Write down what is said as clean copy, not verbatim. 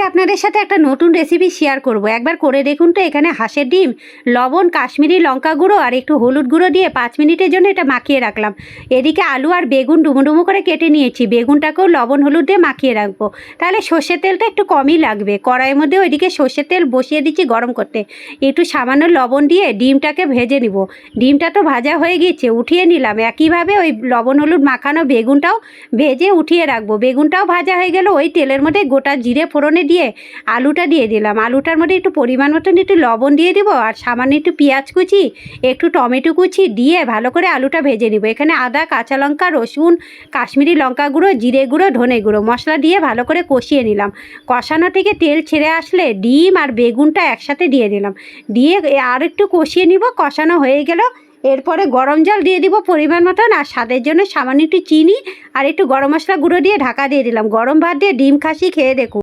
আপনাদের সাথে একটা নতুন রেসিপি শেয়ার করব। একবার করে দেখুন তো। এখানে হাঁসের ডিম, লবণ, কাশ্মীরি লঙ্কা গুঁড়ো আর একটু হলুদ গুঁড়ো দিয়ে 5 মিনিটের জন্য এটা মাখিয়ে রাখলাম। এদিকে আলু আর বেগুন ডুমো ডুমো করে কেটে নিয়েছি। বেগুনটাকেও লবণ হলুদ দিয়ে মাখিয়ে রাখবো। তাহলে সর্ষের তেলটা একটু কমই লাগবে। কড়াইয়ের মধ্যে ওইদিকে সর্ষের তেল বসিয়ে দিচ্ছি গরম করতে। একটু সামান্য লবণ দিয়ে ডিমটাকে ভেজে নিব। ডিমটা তো ভাজা হয়ে গিয়েছে, উঠিয়ে নিলাম। একইভাবে ওই লবণ হলুদ মাখানো বেগুনটাও ভেজে উঠিয়ে রাখবো। বেগুনটাও ভাজা হয়ে গেল। ওই তেলের মধ্যে গোটা জিরে ফোড়নে দিয়ে আলুটা দিয়ে দিলাম। আলুটার মধ্যে একটু পরিমাণ মতন একটু লবণ দিয়ে দিব আর সামান্য একটু পেঁয়াজ কুচি, একটু টমেটো কুচি দিয়ে ভালো করে আলুটা ভেজে নিব। এখানে আদা, কাঁচা লঙ্কা, রসুন, কাশ্মীরি লঙ্কা গুঁড়ো, জিরে গুঁড়ো, ধনে গুঁড়ো মশলা দিয়ে ভালো করে কষিয়ে নিলাম। কষানো থেকে তেল ছেড়ে আসলে ডিম আর বেগুনটা একসাথে দিয়ে দিলাম। দিয়ে আর একটু কষিয়ে নিব। কষানো হয়ে গেল। এরপরে গরম জল দিয়ে দিব পরিমাণ মতন আর স্বাদের জন্য সামান্য একটু চিনি আর একটু গরম মশলা গুঁড়ো দিয়ে ঢাকা দিয়ে দিলাম। গরম ভাত দিয়ে ডিম খাসি খেয়ে দেখুন।